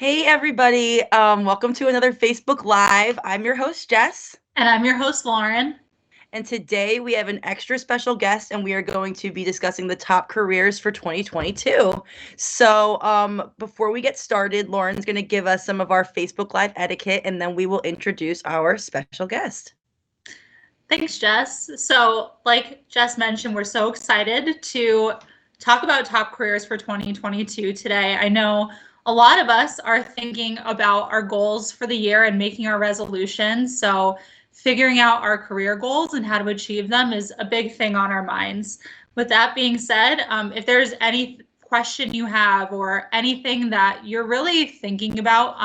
Hey everybody, welcome to another Facebook Live. I'm your host, Jess, And I'm your host, Lauren. and today we have an extra special guest, and we are going to be discussing the top careers for 2022. So, before we get started, Lauren's going to give us some of our Facebook Live etiquette, and then we will introduce our special guest. Thanks, Jess. So, like Jess mentioned, we're so excited to talk about top careers for 2022 today. I know a lot of us are thinking about our goals for the year and making our resolutions. So, figuring out our career goals and how to achieve them is a big thing on our minds. With that being said, if there's any question you have or anything that you're really thinking about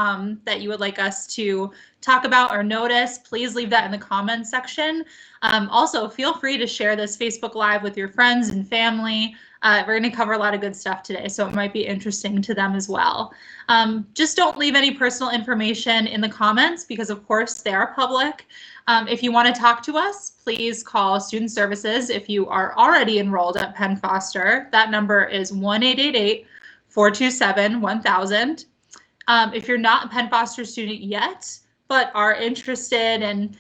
that you would like us to talk about or notice, please leave that in the comments section. Also, feel free to share this Facebook Live with your friends and family. We're going to cover a lot of good stuff today, so it might be interesting to them as well. Just don't leave any personal information in the comments because, of course, they are public. If you want to talk to us, please call Student Services if you are already enrolled at Penn Foster. That number is 1-888-427-1000. If you're not a Penn Foster student yet, but are interested in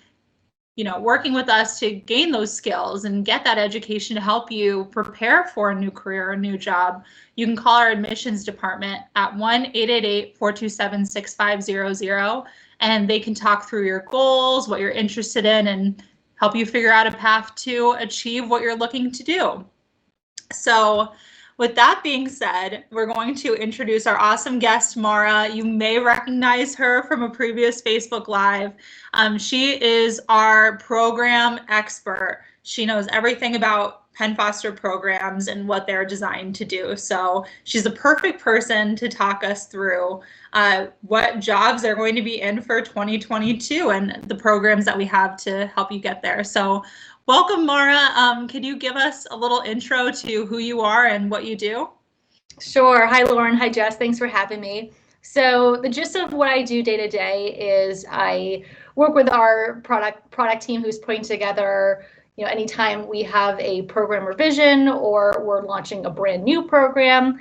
working with us to gain those skills and get that education to help you prepare for a new career or a new job, you can call our admissions department at 1-888-427-6500, and they can talk through your goals, what you're interested in, and help you figure out a path to achieve what you're looking to do. So with that being said, we're going to introduce our awesome guest, Mara. You may recognize her from a previous Facebook Live. She is our program expert. She knows everything about Penn Foster programs and what they're designed to do. So she's the perfect person to talk us through what jobs are going to be in for 2022 and the programs that we have to help you get there. So welcome, Mara. Could you give us a little intro to who you are and what you do? Sure. Hi, Lauren. Hi, Jess. Thanks for having me. So the gist of what I do day to day is I work with our product team who's putting together, anytime we have a program revision or we're launching a brand new program,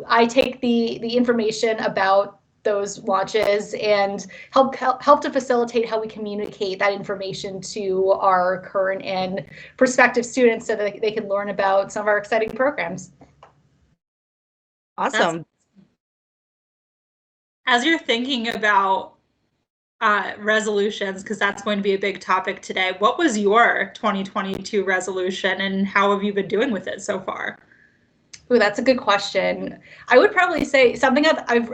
I take the information about those launches and help to facilitate how we communicate that information to our current and prospective students so that they can learn about some of our exciting programs. Awesome. As you're thinking about resolutions, because that's going to be a big topic today, what was your 2022 resolution and how have you been doing with it so far? Ooh, that's a good question. I would probably say something that I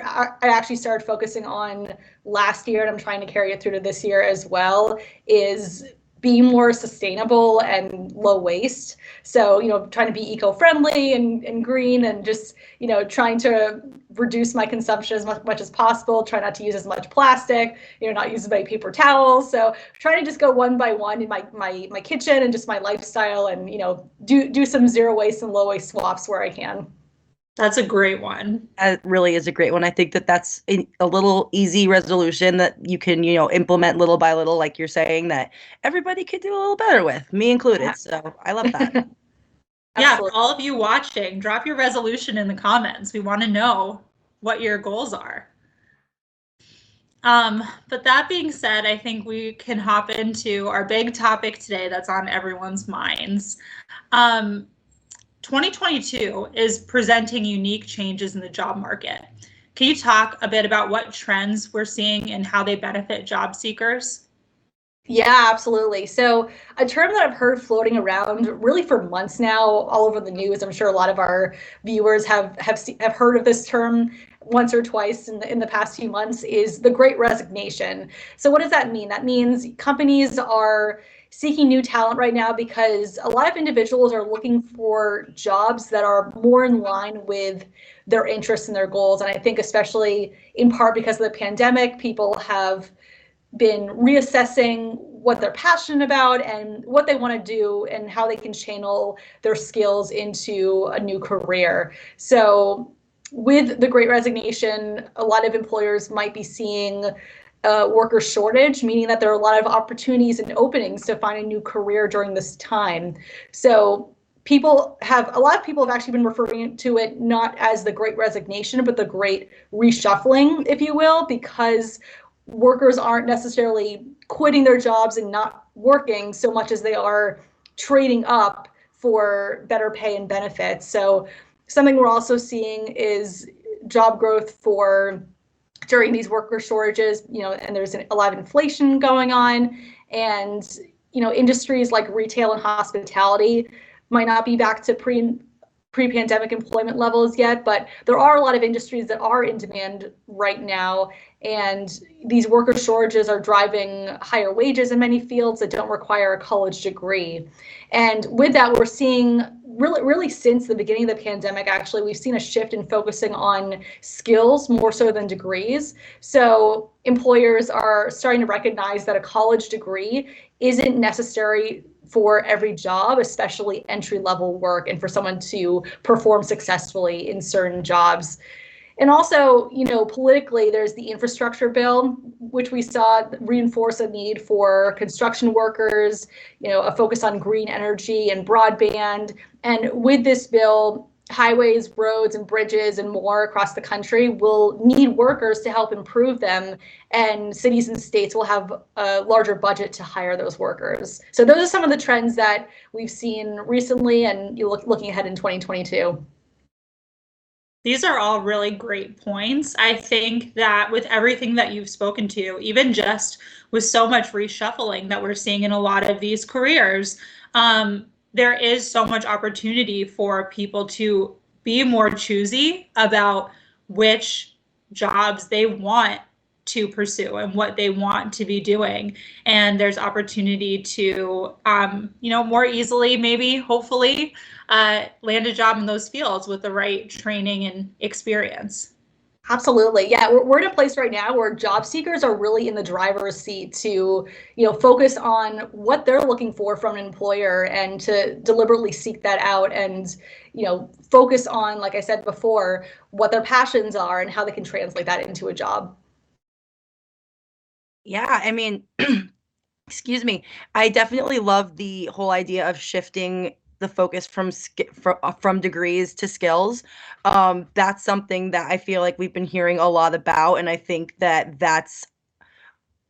actually started focusing on last year, and I'm trying to carry it through to this year as well, is being more sustainable and low waste. So, trying to be eco-friendly and green and just, trying to reduce my consumption as much as possible, try not to use as much plastic, not use as many paper towels. So trying to just go one by one in my kitchen and just my lifestyle and, do some zero waste and low waste swaps where I can. That's a great one. It really is a great one. I think that that's a little easy resolution that you can, implement little by little, like you're saying, that everybody could do a little better with, me included. Yeah. So I love that. Yeah, for all of you watching, drop your resolution in the comments. We want to know what your goals are. But that being said, I think we can hop into our big topic today that's on everyone's minds. 2022 is presenting unique changes in the job market. Can you talk a bit about what trends we're seeing and how they benefit job seekers? Yeah, absolutely. So a term that I've heard floating around really for months now, all over the news. I'm sure a lot of our viewers have heard of this term once or twice in the past few months, is the Great Resignation. So what does that mean? That means companies are seeking new talent right now because a lot of individuals are looking for jobs that are more in line with their interests and their goals. And I think especially in part because of the pandemic, people have been reassessing what they're passionate about and what they want to do and how they can channel their skills into a new career. So with the Great Resignation, a lot of employers might be seeing worker shortage, meaning that there are a lot of opportunities and openings to find a new career during this time. So a lot of people have actually been referring to it not as the Great Resignation, but the Great Reshuffling, if you will, because workers aren't necessarily quitting their jobs and not working so much as they are trading up for better pay and benefits. So something we're also seeing is job growth during these worker shortages, and there's a lot of inflation going on, and industries like retail and hospitality might not be back to pre-pandemic employment levels yet, but there are a lot of industries that are in demand right now, and these worker shortages are driving higher wages in many fields that don't require a college degree. And with that, we're seeing really since the beginning of the pandemic, actually, we've seen a shift in focusing on skills more so than degrees. So employers are starting to recognize that a college degree isn't necessary for every job, especially entry-level work, and for someone to perform successfully in certain jobs. And also, politically, there's the infrastructure bill, which we saw reinforce a need for construction workers, a focus on green energy and broadband. And with this bill, highways, roads, and bridges and more across the country will need workers to help improve them, and cities and states will have a larger budget to hire those workers. So those are some of the trends that we've seen recently, and looking ahead in 2022. These are all really great points. I think that with everything that you've spoken to, even just with so much reshuffling that we're seeing in a lot of these careers, there is so much opportunity for people to be more choosy about which jobs they want to pursue and what they want to be doing. And there's opportunity to, more easily, maybe, hopefully, land a job in those fields with the right training and experience. Absolutely. Yeah, we're in a place right now where job seekers are really in the driver's seat to, focus on what they're looking for from an employer and to deliberately seek that out and, focus on, like I said before, what their passions are and how they can translate that into a job. Yeah, I mean, excuse me. I definitely love the whole idea of shifting the focus from degrees to skills. That's something that I feel like we've been hearing a lot about, and I think that that's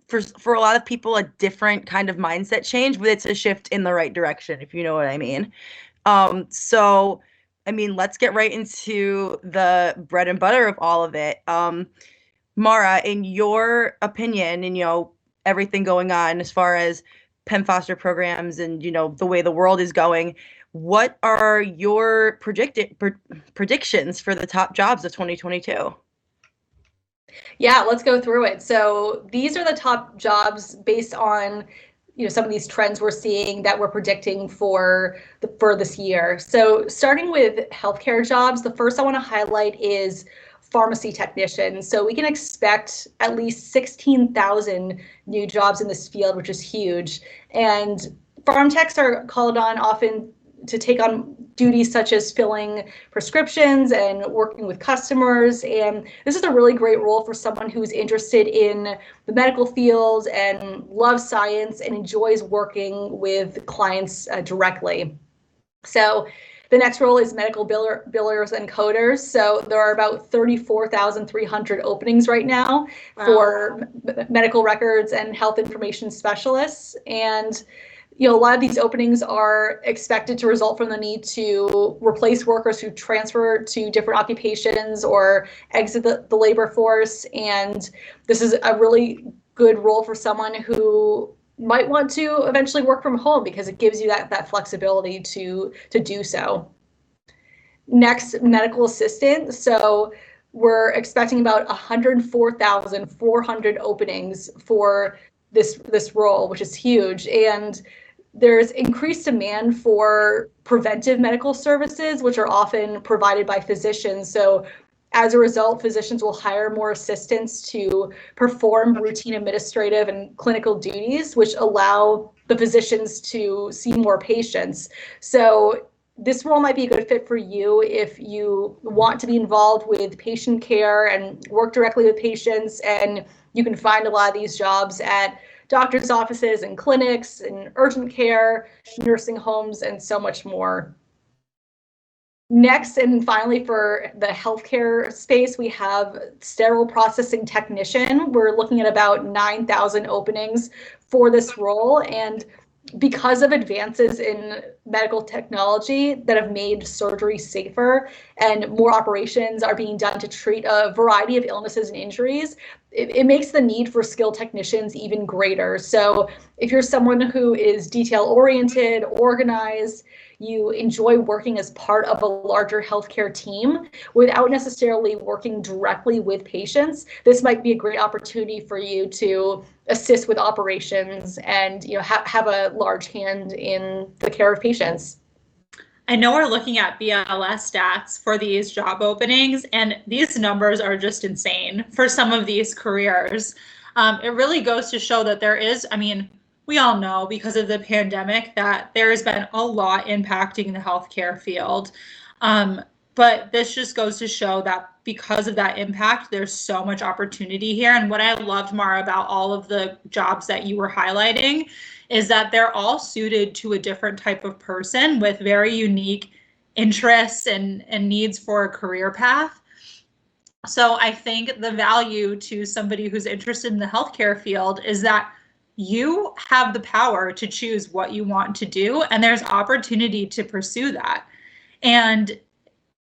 for a lot of people a different kind of mindset change, but it's a shift in the right direction, if you know what I mean. So, I mean, let's get right into the bread and butter of all of it. Mara, in your opinion, and everything going on as far as Penn Foster programs and the way the world is going, what are your predictions for the top jobs of 2022? Yeah, let's go through it. So these are the top jobs based on some of these trends we're seeing that we're predicting for this year. So starting with healthcare jobs, the first I want to highlight is pharmacy technicians. So we can expect at least 16,000 new jobs in this field, which is huge. And pharm techs are called on often to take on duties such as filling prescriptions and working with customers. And this is a really great role for someone who's interested in the medical field and loves science and enjoys working with clients directly. So the next role is medical billers and coders. So there are about 34,300 openings right now. Wow. For medical records and health information specialists. And a lot of these openings are expected to result from the need to replace workers who transfer to different occupations or exit the labor force. And this is a really good role for someone who might want to eventually work from home because it gives you that flexibility to do so. Next, medical assistant. So we're expecting about 104,400 openings for this role, which is huge. And there's increased demand for preventive medical services, which are often provided by physicians. So as a result, physicians will hire more assistants to perform routine administrative and clinical duties, which allow the physicians to see more patients. So this role might be a good fit for you if you want to be involved with patient care and work directly with patients. And you can find a lot of these jobs at doctors' offices and clinics and urgent care, nursing homes, and so much more. Next, and finally, for the healthcare space, we have sterile processing technician. We're looking at about 9,000 openings for this role. And because of advances in medical technology that have made surgery safer and more operations are being done to treat a variety of illnesses and injuries, it makes the need for skilled technicians even greater. So if you're someone who is detail-oriented, organized, you enjoy working as part of a larger healthcare team without necessarily working directly with patients, this might be a great opportunity for you to assist with operations and have a large hand in the care of patients. I know we're looking at BLS stats for these job openings, and these numbers are just insane for some of these careers. It really goes to show that there is, we all know because of the pandemic that there's been a lot impacting the healthcare field. But this just goes to show that because of that impact, there's so much opportunity here. And what I loved, Mara, about all of the jobs that you were highlighting is that they're all suited to a different type of person with very unique interests and needs for a career path. So I think the value to somebody who's interested in the healthcare field is that you have the power to choose what you want to do, and there's opportunity to pursue that. And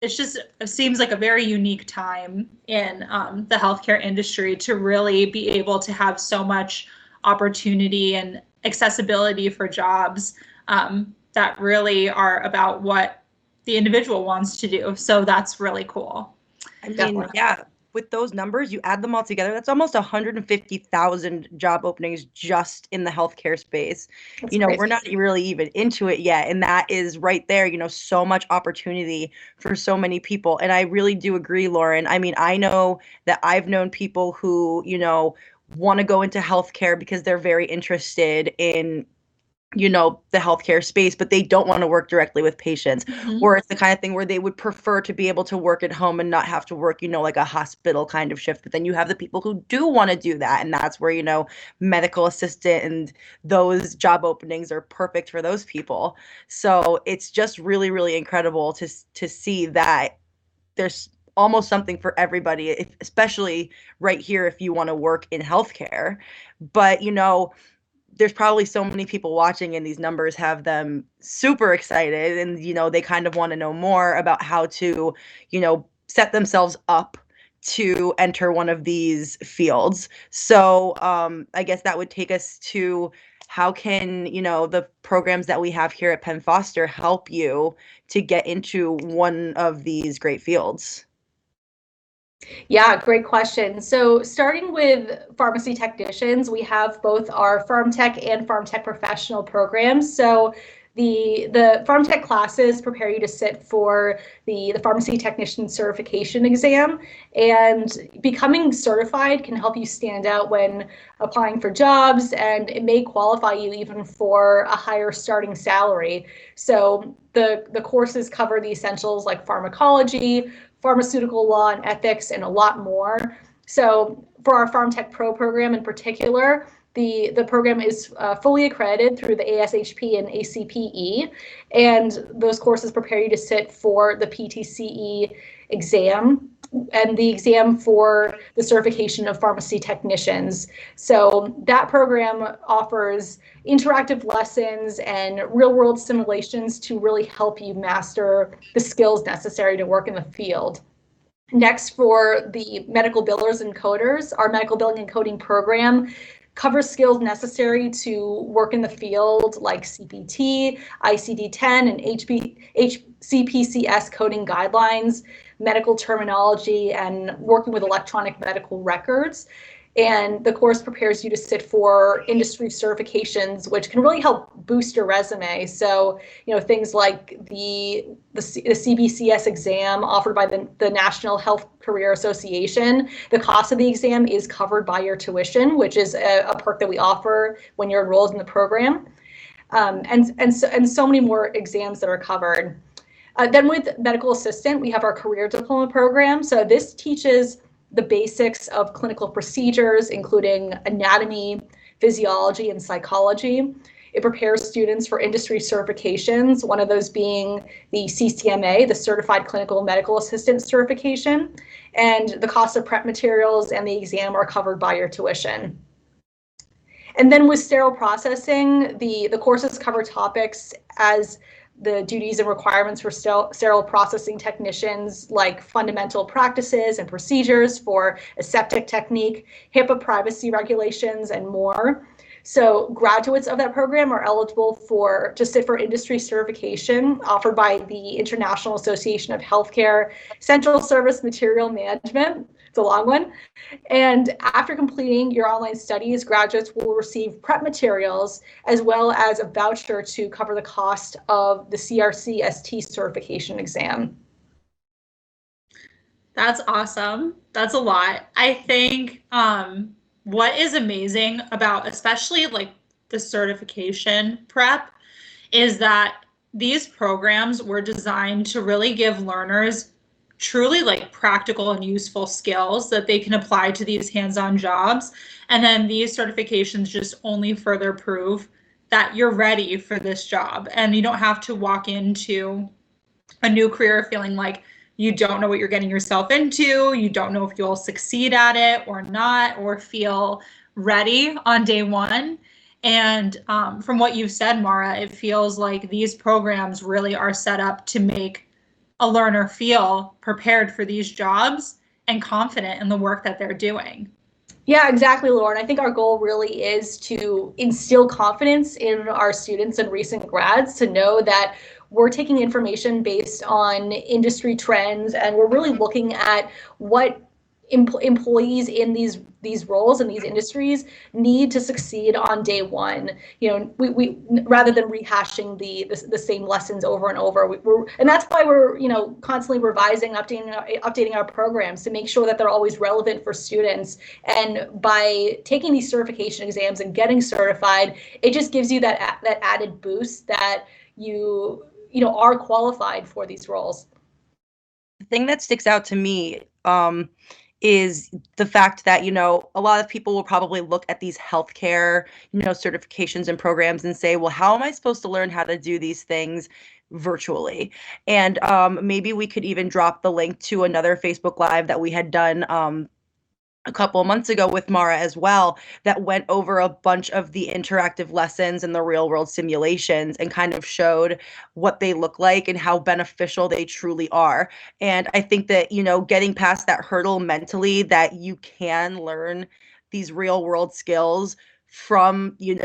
it seems like a very unique time in the healthcare industry to really be able to have so much opportunity and accessibility for jobs that really are about what the individual wants to do. So that's really cool. I mean, yeah, with those numbers, you add them all together, that's almost 150,000 job openings just in the healthcare space. That's crazy. Crazy. We're not really even into it yet. And that is right there, so much opportunity for so many people. And I really do agree, Lauren. I mean, I know that I've known people who, want to go into healthcare because they're very interested in the healthcare space, but they don't want to work directly with patients. Mm-hmm. Or it's the kind of thing where they would prefer to be able to work at home and not have to work, like a hospital kind of shift. But then you have the people who do want to do that. And that's where, medical assistant and those job openings are perfect for those people. So it's just really, really incredible to see that there's almost something for everybody, especially right here if you want to work in healthcare. But, there's probably so many people watching and these numbers have them super excited and, they kind of want to know more about how to, set themselves up to enter one of these fields. So I guess that would take us to how can, the programs that we have here at Penn Foster help you to get into one of these great fields? Yeah, great question. So starting with pharmacy technicians, we have both our Pharm Tech and Pharm Tech Professional programs. So the Pharm Tech classes prepare you to sit for the pharmacy technician certification exam, and becoming certified can help you stand out when applying for jobs, and it may qualify you even for a higher starting salary. So the courses cover the essentials like pharmacology, pharmaceutical law and ethics, and a lot more. So for our Pharm Tech Pro program in particular, the program is fully accredited through the ASHP and ACPE, and those courses prepare you to sit for the PTCE exam and the exam for the certification of pharmacy technicians. So that program offers interactive lessons and real-world simulations to really help you master the skills necessary to work in the field. Next, for the medical billers and coders, our medical billing and coding program covers skills necessary to work in the field like CPT, ICD-10, and HCPCS coding guidelines, medical terminology, and working with electronic medical records. And the course prepares you to sit for industry certifications, which can really help boost your resume. So, things like the CBCS exam offered by the National Health Career Association. The cost of the exam is covered by your tuition, which is a perk that we offer when you're enrolled in the program. And so many more exams that are covered. Then with medical assistant, we have our career diploma program. So this teaches the basics of clinical procedures, including anatomy, physiology, and psychology. It prepares students for industry certifications, one of those being the CCMA, the Certified Clinical Medical Assistant certification, and the cost of prep materials and the exam are covered by your tuition. And then with sterile processing, the courses cover topics as the duties and requirements for sterile processing technicians, like fundamental practices and procedures for aseptic technique, HIPAA privacy regulations, and more. So graduates of that program are eligible to sit for industry certification offered by the International Association of Healthcare Central Service Material Management. It's a long one. And after completing your online studies, graduates will receive prep materials as well as a voucher to cover the cost of the CRC-ST certification exam. That's awesome. That's a lot. I think what is amazing about especially like the certification prep is that these programs were designed to really give learners truly like practical and useful skills that they can apply to these hands-on jobs. And then these certifications just only further prove that you're ready for this job. And you don't have to walk into a new career feeling like you don't know what you're getting yourself into, you don't know if you'll succeed at it or not, or feel ready on day one. And from what you've said, Mara, it feels like these programs really are set up to make a learner feel prepared for these jobs and confident in the work that they're doing. Yeah, exactly, Lauren. I think our goal really is to instill confidence in our students and recent grads to know that we're taking information based on industry trends, and we're really looking at what employees in these roles and these industries need to succeed on day one. You know, we rather than rehashing the same lessons over and over. And that's why we're constantly revising, updating our programs to make sure that they're always relevant for students. And by taking these certification exams and getting certified, it just gives you that added boost that you are qualified for these roles. The thing that sticks out to me is the fact that, a lot of people will probably look at these healthcare, certifications and programs and say, well, how am I supposed to learn how to do these things virtually? And maybe we could even drop the link to another Facebook Live that we had done a couple of months ago with Mara as well, that went over a bunch of the interactive lessons and the real world simulations and kind of showed what they look like and how beneficial they truly are. And I think that, getting past that hurdle mentally that you can learn these real world skills from, you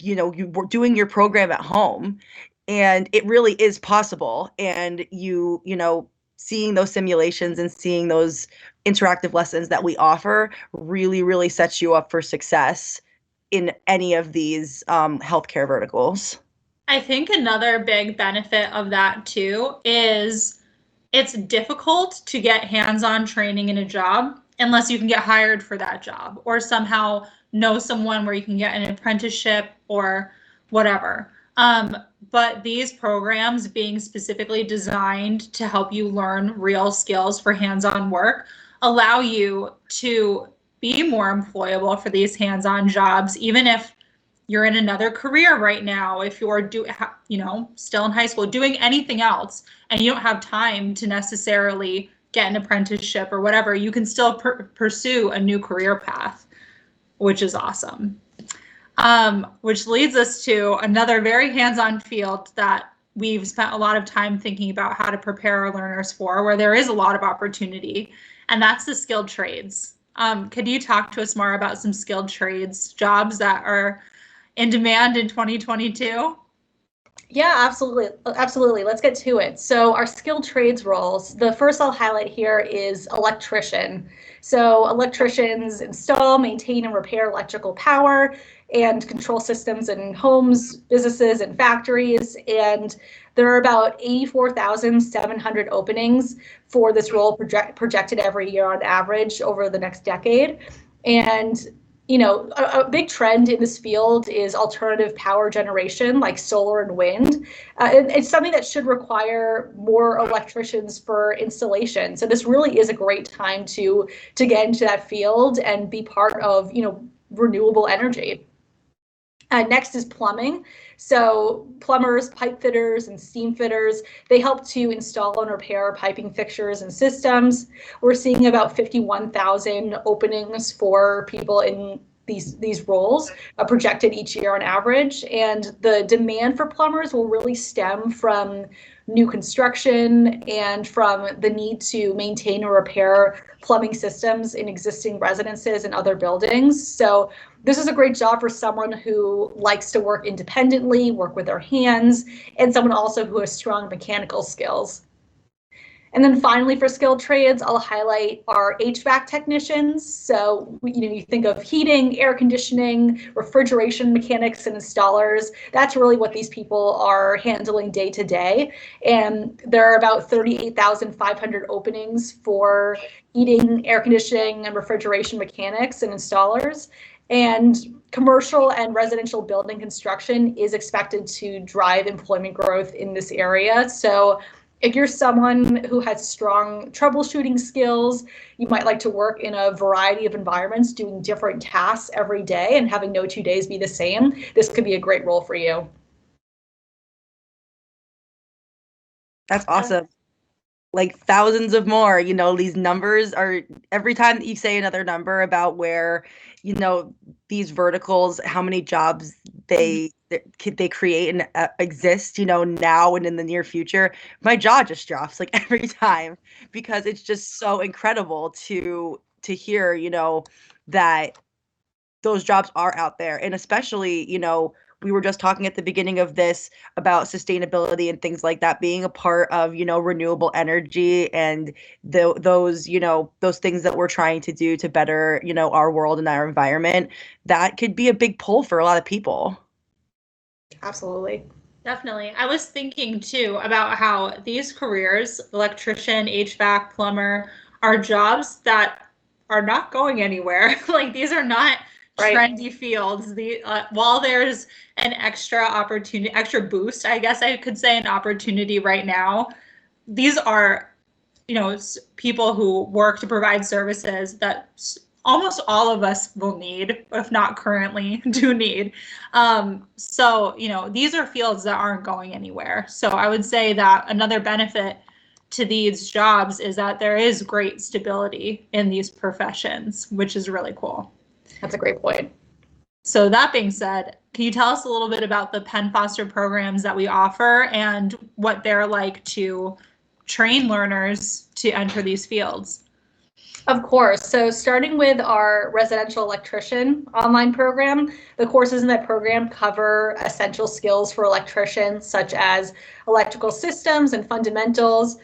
were doing your program at home, and it really is possible. And seeing those simulations and seeing those interactive lessons that we offer really, really sets you up for success in any of these healthcare verticals. I think another big benefit of that too is it's difficult to get hands-on training in a job unless you can get hired for that job or somehow know someone where you can get an apprenticeship or whatever. But these programs being specifically designed to help you learn real skills for hands-on work allow you to be more employable for these hands-on jobs, even if you're in another career right now, if you're still in high school, doing anything else, and you don't have time to necessarily get an apprenticeship or whatever, you can still pursue a new career path, which is awesome. Which leads us to another very hands-on field that we've spent a lot of time thinking about how to prepare our learners for, where there is a lot of opportunity, and that's the skilled trades. Could you talk to us more about some skilled trades jobs that are in demand in 2022? Yeah, absolutely. Absolutely. Let's get to it. So our skilled trades roles, the first I'll highlight here is electrician. So electricians install, maintain, and repair electrical power and control systems in homes, businesses, and factories. And there are about 84,700 openings for this role projected every year on average over the next decade. And a big trend in this field is alternative power generation, like solar and wind. It's something that should require more electricians for installation. So this really is a great time to get into that field and be part of, renewable energy. Next is plumbing. So plumbers, pipe fitters, and steam fitters, they help to install and repair piping fixtures and systems. We're seeing about 51,000 openings for people in these roles projected each year on average. And the demand for plumbers will really stem from new construction and from the need to maintain or repair plumbing systems in existing residences and other buildings. So this is a great job for someone who likes to work independently, work with their hands, and someone also who has strong mechanical skills. And then finally, for skilled trades, I'll highlight our HVAC technicians. So, you think of heating, air conditioning, refrigeration mechanics, and installers. That's really what these people are handling day to day. And there are about 38,500 openings for heating, air conditioning, and refrigeration mechanics and installers. And commercial and residential building construction is expected to drive employment growth in this area. So if you're someone who has strong troubleshooting skills, you might like to work in a variety of environments, doing different tasks every day and having no 2 days be the same, this could be a great role for you. That's awesome. Like thousands of more, these numbers are, every time that you say another number about where, these verticals, how many jobs they create and exist, now and in the near future, my jaw just drops like every time, because it's just so incredible to hear, that those jobs are out there. And especially, we were just talking at the beginning of this about sustainability and things like that being a part of, renewable energy and those things that we're trying to do to better, our world and our environment. That could be a big pull for a lot of people. Absolutely. Definitely. I was thinking too about how these careers, electrician, HVAC, plumber, are jobs that are not going anywhere. Like these are not trendy fields. While there's an extra opportunity, extra boost, I guess I could say, an opportunity right now, these are, people who work to provide services that almost all of us will need, if not currently do need. So, these are fields that aren't going anywhere. So I would say that another benefit to these jobs is that there is great stability in these professions, which is really cool. That's a great point. So that being said, can you tell us a little bit about the Penn Foster programs that we offer and what they're like to train learners to enter these fields? Of course. So starting with our residential electrician online program, the courses in that program cover essential skills for electricians, such as electrical systems and fundamentals,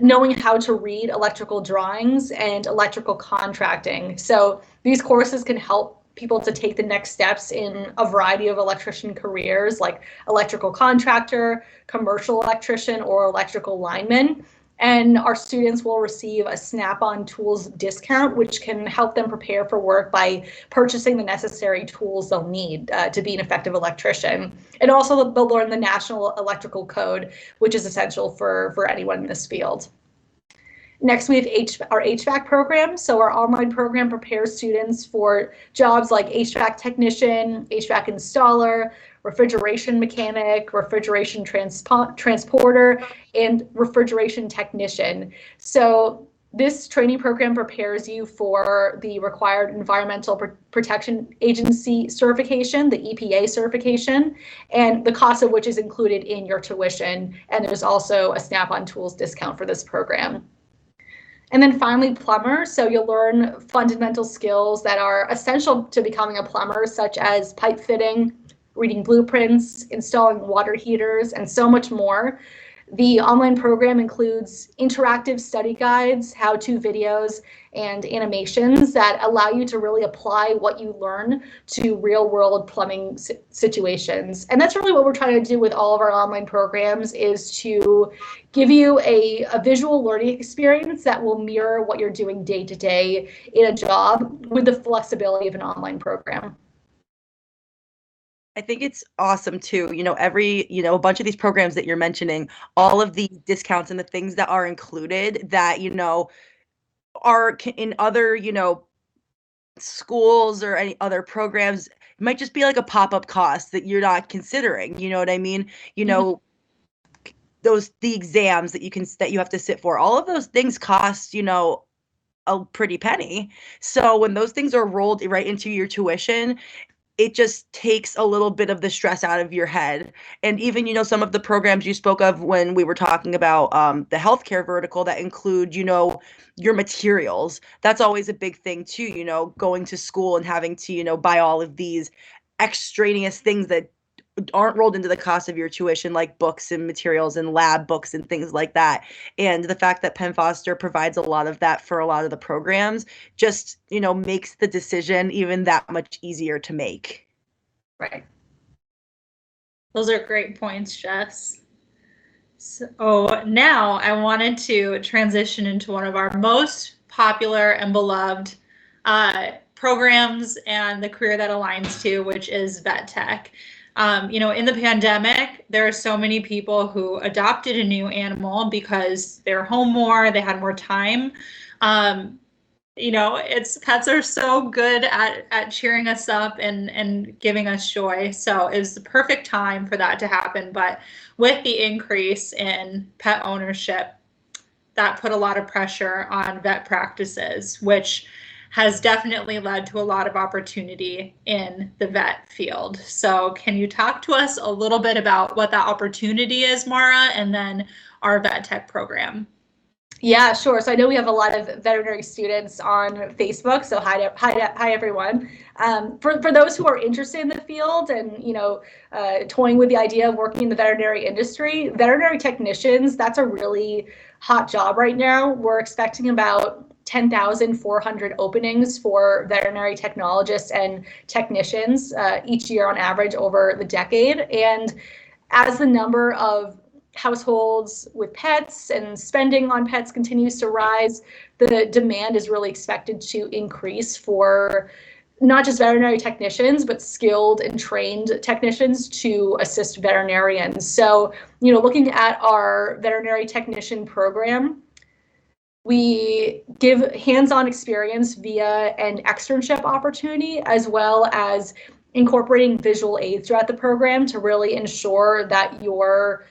knowing how to read electrical drawings, and electrical contracting. So these courses can help people to take the next steps in a variety of electrician careers, like electrical contractor, commercial electrician, or electrical lineman. And our students will receive a Snap-on Tools discount, which can help them prepare for work by purchasing the necessary tools they'll need to be an effective electrician. And also they'll learn the National Electrical Code, which is essential for anyone in this field. Next, we have our HVAC program. So our online program prepares students for jobs like HVAC technician, HVAC installer, refrigeration mechanic, refrigeration transporter, and refrigeration technician. So this training program prepares you for the required Environmental Protection Agency certification, the EPA certification, and the cost of which is included in your tuition. And there's also a Snap-on Tools discount for this program. And then finally, plumber. So you'll learn fundamental skills that are essential to becoming a plumber, such as pipe fitting, reading blueprints, installing water heaters, and so much more. The online program includes interactive study guides, how-to videos, and animations that allow you to really apply what you learn to real-world plumbing situations. And that's really what we're trying to do with all of our online programs, is to give you a visual learning experience that will mirror what you're doing day to day in a job with the flexibility of an online program. I think it's awesome too. A bunch of these programs that you're mentioning, all of the discounts and the things that are included that, are in other, schools or any other programs might just be like a pop-up cost that you're not considering. You know what I mean? You know, the exams that you have to sit for, all of those things cost, you know, a pretty penny. So when those things are rolled right into your tuition, it just takes a little bit of the stress out of your head. And even, you know, some of the programs you spoke of when we were talking about the healthcare vertical that include, you know, your materials. That's always a big thing too, you know, going to school and having to, you know, buy all of these extraneous things that aren't rolled into the cost of your tuition, like books and materials and lab books and things like that. And the fact that Penn Foster provides a lot of that for a lot of the programs just, you know, makes the decision even that much easier to make. Right. Those are great points, Jess. So now I wanted to transition into one of our most popular and beloved programs and the career that aligns to, which is vet tech. You know, in the pandemic, there are so many people who adopted a new animal because they're home more, they had more time. You know, pets are so good at cheering us up and giving us joy. So it was the perfect time for that to happen. But with the increase in pet ownership, that put a lot of pressure on vet practices, which has definitely led to a lot of opportunity in the vet field. So can you talk to us a little bit about what that opportunity is, Mara, and then our vet tech program? Yeah, sure. So I know we have a lot of veterinary students on Facebook. So hi everyone. For those who are interested in the field and, you know, toying with the idea of working in the veterinary industry, veterinary technicians, that's a really hot job right now. We're expecting about 10,400 openings for veterinary technologists and technicians each year on average over the decade. And as the number of households with pets and spending on pets continues to rise, the demand is really expected to increase for not just veterinary technicians, but skilled and trained technicians to assist veterinarians. So, you know, looking at our veterinary technician program, we give hands-on experience via an externship opportunity, as well as incorporating visual aids throughout the program to really ensure that you're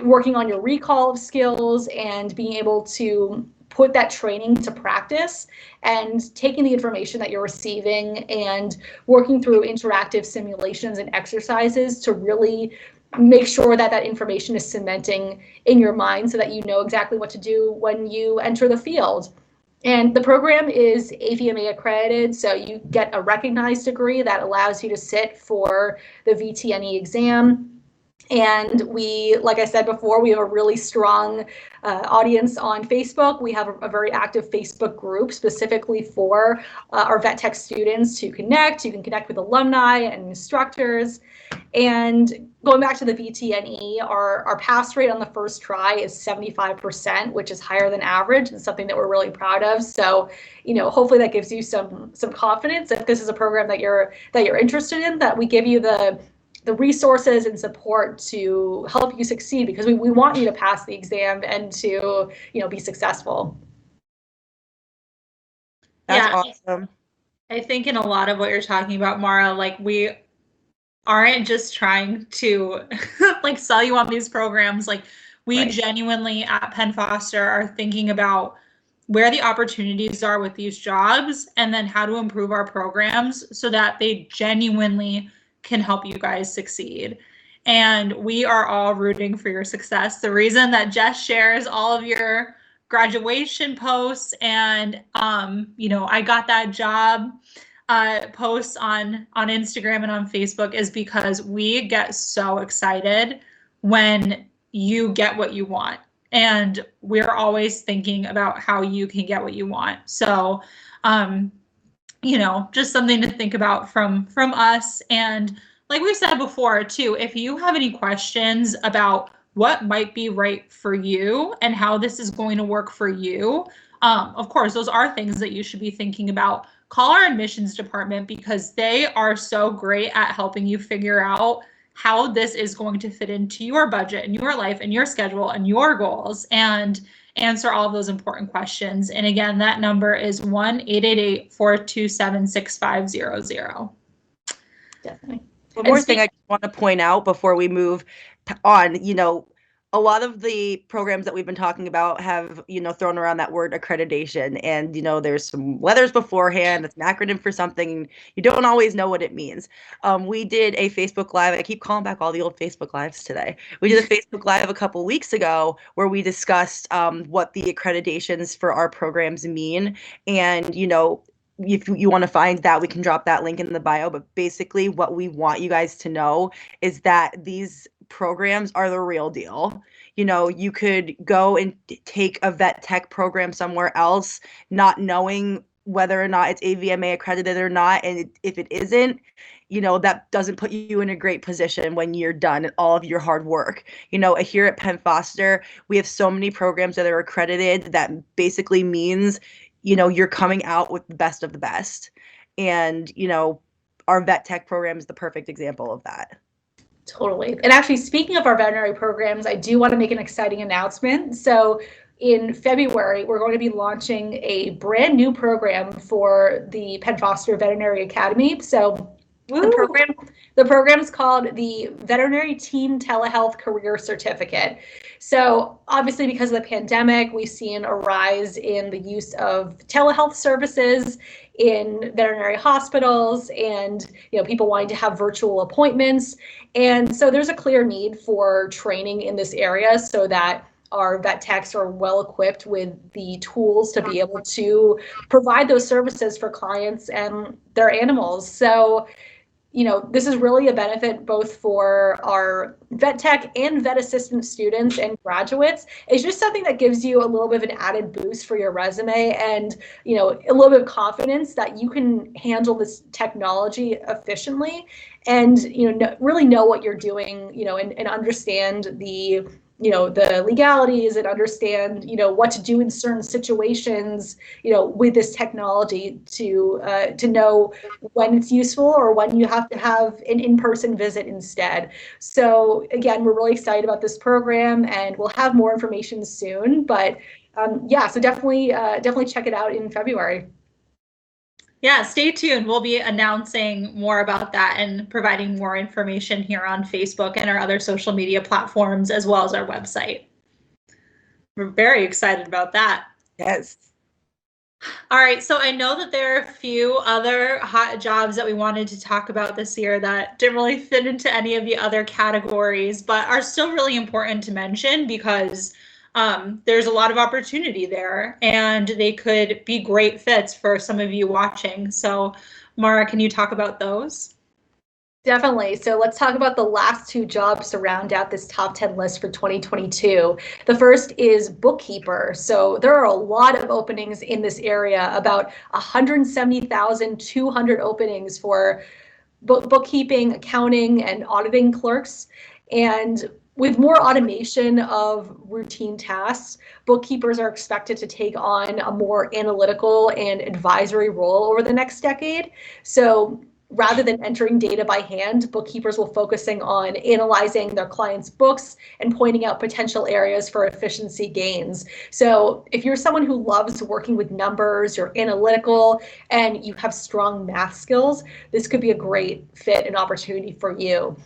working on your recall of skills and being able to put that training to practice and taking the information that you're receiving and working through interactive simulations and exercises to really make sure that that information is cementing in your mind so that you know exactly what to do when you enter the field. And the program is AVMA accredited, so you get a recognized degree that allows you to sit for the VTNE exam. And we, like I said before, we have a really strong audience on Facebook. We have a very active Facebook group specifically for our vet tech students to connect. You can connect with alumni and instructors. And going back to the VTNE, our pass rate on the first try is 75%, which is higher than average and something that we're really proud of. So, you know, hopefully that gives you some confidence if this is a program that you're interested in, that we give you the resources and support to help you succeed, because we want you to pass the exam and to, you know, be successful. That's awesome. I think in a lot of what you're talking about, Mara, like we aren't just trying to like sell you on these programs. Like we genuinely at Penn Foster are thinking about where the opportunities are with these jobs and then how to improve our programs so that they genuinely can help you guys succeed. And we are all rooting for your success. The reason that Jess shares all of your graduation posts and you know, I got that job posts on Instagram and on Facebook is because we get so excited when you get what you want. And we're always thinking about how you can get what you want. So you know, just something to think about from us. And like we said before too, if you have any questions about what might be right for you and how this is going to work for you, of course, those are things that you should be thinking about. Call our admissions department because they are so great at helping you figure out how this is going to fit into your budget and your life and your schedule and your goals, and answer all of those important questions. And again, that number is 1-888-427-6500. Definitely. One more thing I just want to point out before we move on, a lot of the programs that we've been talking about have, thrown around that word accreditation, and, there's some letters beforehand. It's an acronym for something. You don't always know what it means. We did a Facebook Live. I keep calling back all the old Facebook Lives today. We did a Facebook Live a couple weeks ago where we discussed what the accreditations for our programs mean. And, if you want to find that, we can drop that link in the bio. But basically, what we want you guys to know is that these programs are the real deal. You could go and take a vet tech program somewhere else, not knowing whether or not it's AVMA accredited or not. And if it isn't, that doesn't put you in a great position when you're done at all of your hard work. Here at Penn Foster, we have so many programs that are accredited. That basically means you're coming out with the best of the best. And, our vet tech program is the perfect example of that. Totally. And actually, speaking of our veterinary programs, I do want to make an exciting announcement. So in February, we're going to be launching a brand new program for the Penn Foster Veterinary Academy. So the program is called the Veterinary Team Telehealth Career Certificate. So obviously, because of the pandemic, we've seen a rise in the use of telehealth services in veterinary hospitals, and people wanting to have virtual appointments. And so there's a clear need for training in this area so that our vet techs are well equipped with the tools to be able to provide those services for clients and their animals. So this is really a benefit both for our vet tech and vet assistant students and graduates. It's just something that gives you a little bit of an added boost for your resume and, a little bit of confidence that you can handle this technology efficiently and, really know what you're doing, and understand the legalities and understand, what to do in certain situations, with this technology to know when it's useful or when you have to have an in-person visit instead. So again, we're really excited about this program, and we'll have more information soon. But so definitely check it out in February. Yeah, stay tuned. We'll be announcing more about that and providing more information here on Facebook and our other social media platforms, as well as our website. We're very excited about that. Yes. All right, so I know that there are a few other hot jobs that we wanted to talk about this year that didn't really fit into any of the other categories, but are still really important to mention because there's a lot of opportunity there, and they could be great fits for some of you watching. So, Mara, can you talk about those? Definitely. So let's talk about the last two jobs to round out this top 10 list for 2022. The first is bookkeeper. So there are a lot of openings in this area, about 170,200 openings for bookkeeping, accounting, and auditing clerks. And with more automation of routine tasks, bookkeepers are expected to take on a more analytical and advisory role over the next decade. So rather than entering data by hand, bookkeepers will focusing on analyzing their clients' books and pointing out potential areas for efficiency gains. So if you're someone who loves working with numbers, you're analytical, and you have strong math skills, this could be a great fit and opportunity for you.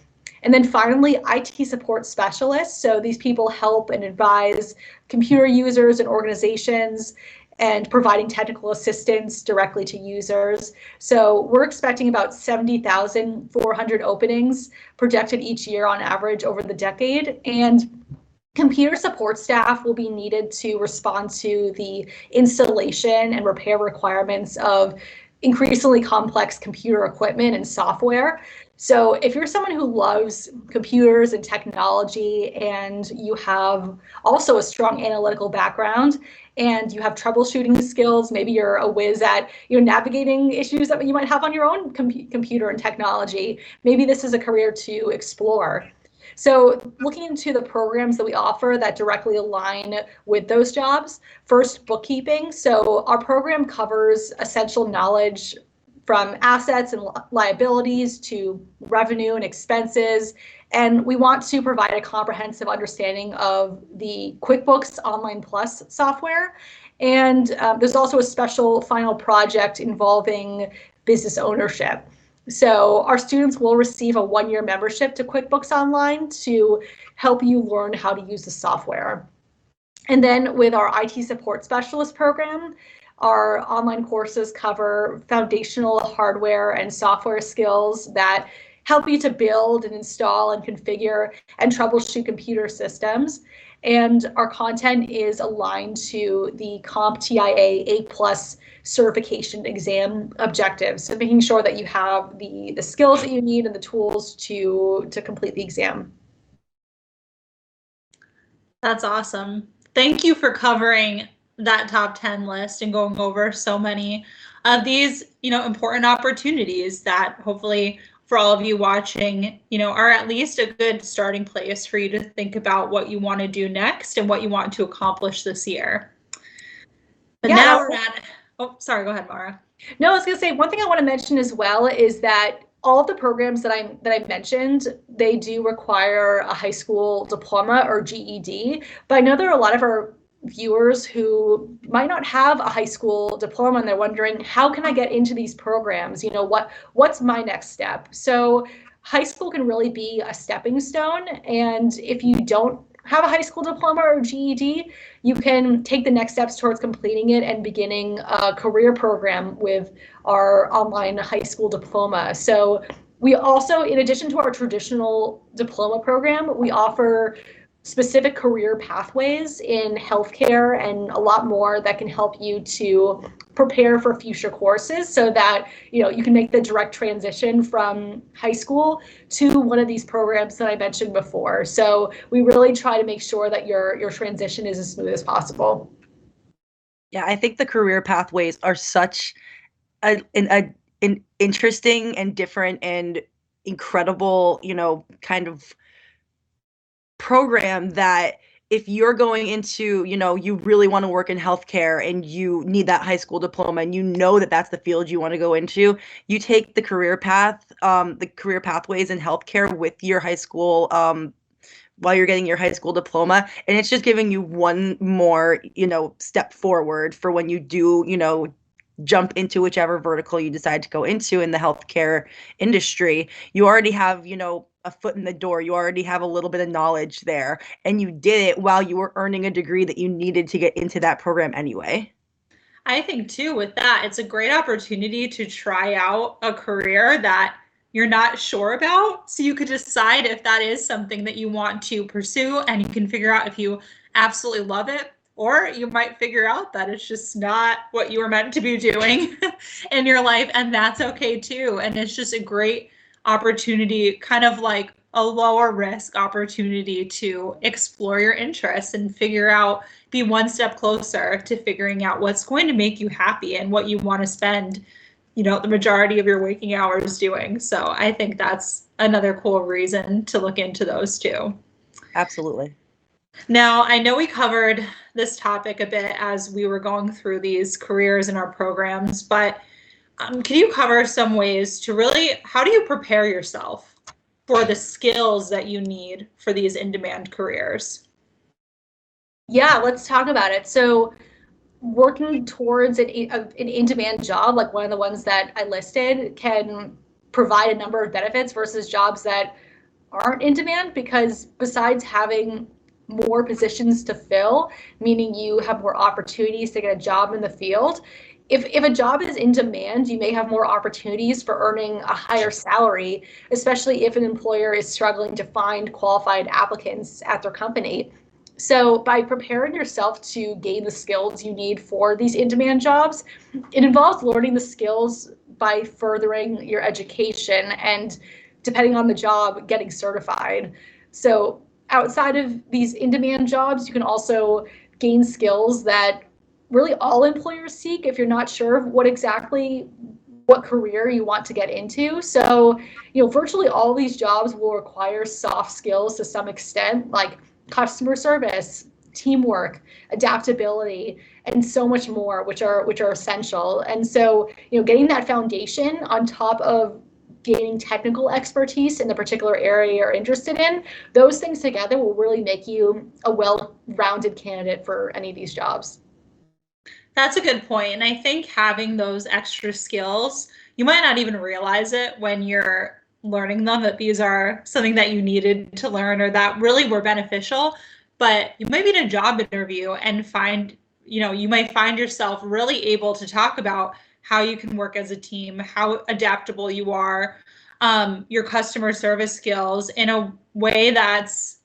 And then finally, IT support specialists. So these people help and advise computer users and organizations and providing technical assistance directly to users. So we're expecting about 70,400 openings projected each year on average over the decade. And computer support staff will be needed to respond to the installation and repair requirements of increasingly complex computer equipment and software. So if you're someone who loves computers and technology, and you have also a strong analytical background, and you have troubleshooting skills, maybe you're a whiz at navigating issues that you might have on your own computer and technology, maybe this is a career to explore. So looking into the programs that we offer that directly align with those jobs, first, bookkeeping. So our program covers essential knowledge from assets and liabilities to revenue and expenses. And we want to provide a comprehensive understanding of the QuickBooks Online Plus software. And there's also a special final project involving business ownership. So our students will receive a 1-year membership to QuickBooks Online to help you learn how to use the software. And then with our IT support specialist program, our online courses cover foundational hardware and software skills that help you to build and install and configure and troubleshoot computer systems. And our content is aligned to the CompTIA A+ certification exam objectives. So making sure that you have the skills that you need and the tools to complete the exam. That's awesome. Thank you for covering that top 10 list and going over so many of these, important opportunities that hopefully for all of you watching, are at least a good starting place for you to think about what you want to do next and what you want to accomplish this year. But now we're at, oh, sorry, go ahead, Mara. No, I was going to say, one thing I want to mention as well is that all of the programs that I mentioned, they do require a high school diploma or GED. But I know there are a lot of our viewers who might not have a high school diploma, and they're wondering, how can I get into these programs? What's my next step? So high school can really be a stepping stone. And if you don't have a high school diploma or GED, you can take the next steps towards completing it and beginning a career program with our online high school diploma. So we also, in addition to our traditional diploma program, we offer specific career pathways in healthcare and a lot more that can help you to prepare for future courses so that you can make the direct transition from high school to one of these programs that I mentioned before. So we really try to make sure that your transition is as smooth as possible. Yeah, I think the career pathways are such an interesting and different and incredible, kind of program that if you're going into, you really want to work in healthcare and you need that high school diploma and that that's the field you want to go into, you take the career pathways in healthcare with your high school while you're getting your high school diploma, and it's just giving you one more, step forward for when you do, jump into whichever vertical you decide to go into in the healthcare industry. You already have, a foot in the door. You already have a little bit of knowledge there, and you did it while you were earning a degree that you needed to get into that program anyway. I think too, with that, it's a great opportunity to try out a career that you're not sure about. So you could decide if that is something that you want to pursue, and you can figure out if you absolutely love it, or you might figure out that it's just not what you were meant to be doing in your life, and that's okay too. And it's just a great opportunity, kind of like a lower risk opportunity to explore your interests and be one step closer to figuring out what's going to make you happy and what you want to spend, the majority of your waking hours doing. So I think that's another cool reason to look into those too. Absolutely. Now, I know we covered this topic a bit as we were going through these careers in our programs, but can you cover some ways to how do you prepare yourself for the skills that you need for these in-demand careers? Yeah, let's talk about it. So working towards an in-demand job, like one of the ones that I listed, can provide a number of benefits versus jobs that aren't in demand, because besides having more positions to fill, meaning you have more opportunities to get a job in the field, if a job is in demand, you may have more opportunities for earning a higher salary, especially if an employer is struggling to find qualified applicants at their company. So by preparing yourself to gain the skills you need for these in-demand jobs, it involves learning the skills by furthering your education and, depending on the job, getting certified. So outside of these in-demand jobs, you can also gain skills that really all employers seek if you're not sure what career you want to get into. So, virtually all these jobs will require soft skills to some extent, like customer service, teamwork, adaptability, and so much more, which are essential. And so, getting that foundation on top of gaining technical expertise in the particular area you're interested in, those things together will really make you a well-rounded candidate for any of these jobs. That's a good point. And I think having those extra skills, you might not even realize it when you're learning them, that these are something that you needed to learn or that really were beneficial. But you might be in a job interview and find, you might find yourself really able to talk about how you can work as a team, how adaptable you are, your customer service skills in a way that's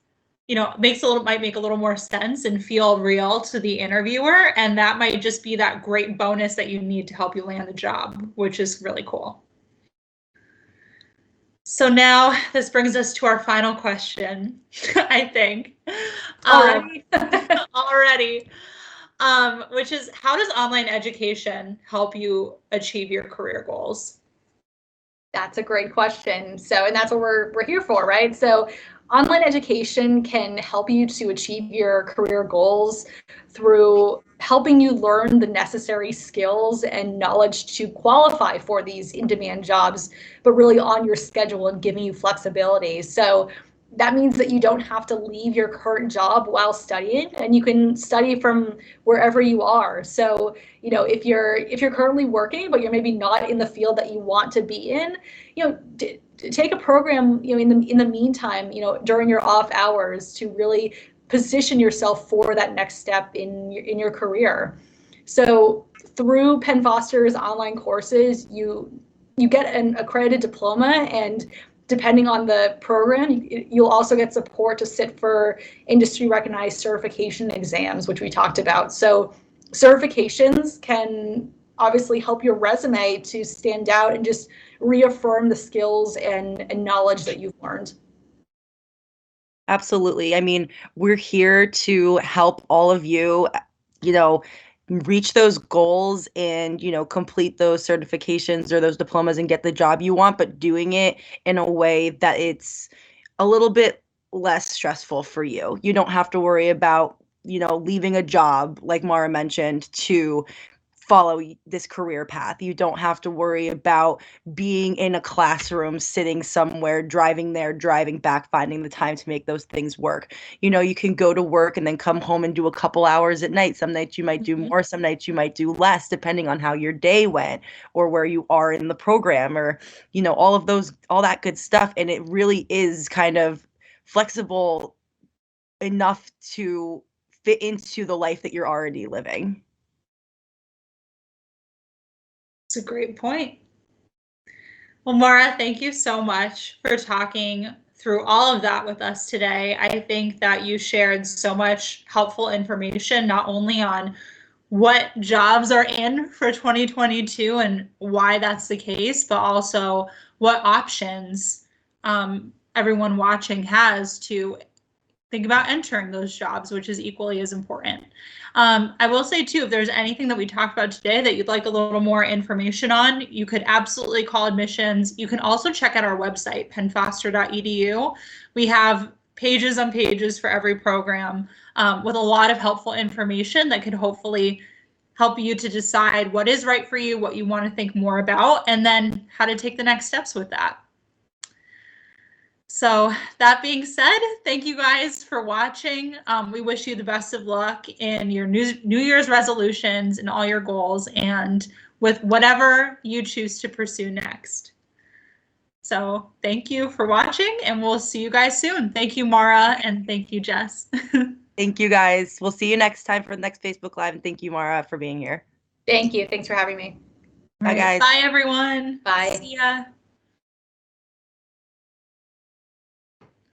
might make a little more sense and feel real to the interviewer. And that might just be that great bonus that you need to help you land the job, which is really cool. So now this brings us to our final question, I think. Already. Which is, how does online education help you achieve your career goals? That's a great question. So, and that's what we're here for, right? So online education can help you to achieve your career goals through helping you learn the necessary skills and knowledge to qualify for these in-demand jobs, but really on your schedule and giving you flexibility. So that means that you don't have to leave your current job while studying, and you can study from wherever you are. So, if you're currently working, but you're maybe not in the field that you want to be in, take a program, in the meantime, during your off hours to really position yourself for that next step in your career. So through Penn Fosters online courses, you get an accredited diploma, and depending on the program, you'll also get support to sit for industry recognized certification exams, which we talked about. So certifications can obviously help your resume to stand out and just reaffirm the skills and knowledge that you've learned. Absolutely. I mean, we're here to help all of you, reach those goals and, complete those certifications or those diplomas and get the job you want, but doing it in a way that it's a little bit less stressful for you. You don't have to worry about, leaving a job, like Mara mentioned, to follow this career path. You don't have to worry about being in a classroom, sitting somewhere, driving there, driving back, finding the time to make those things work. You can go to work and then come home and do a couple hours at night. Some nights you might do more, some nights you might do less, depending on how your day went or where you are in the program, or, all that good stuff. And it really is kind of flexible enough to fit into the life that you're already living. It's a great point. Well, Mara, thank you so much for talking through all of that with us today. I think that you shared so much helpful information, not only on what jobs are in for 2022 and why that's the case, but also what options everyone watching has to think about entering those jobs, which is equally as important. I will say too, if there's anything that we talked about today that you'd like a little more information on, you could absolutely call admissions. You can also check out our website, pennfoster.edu. We have pages on pages for every program with a lot of helpful information that could hopefully help you to decide what is right for you, what you want to think more about, and then how to take the next steps with that. So that being said, thank you guys for watching. We wish you the best of luck in your New Year's resolutions and all your goals, and with whatever you choose to pursue next. So thank you for watching, and we'll see you guys soon. Thank you, Mara, and thank you, Jess. Thank you, guys. We'll see you next time for the next Facebook Live, and thank you, Mara, for being here. Thank you. Thanks for having me. Bye, guys. Bye, everyone. Bye. See ya.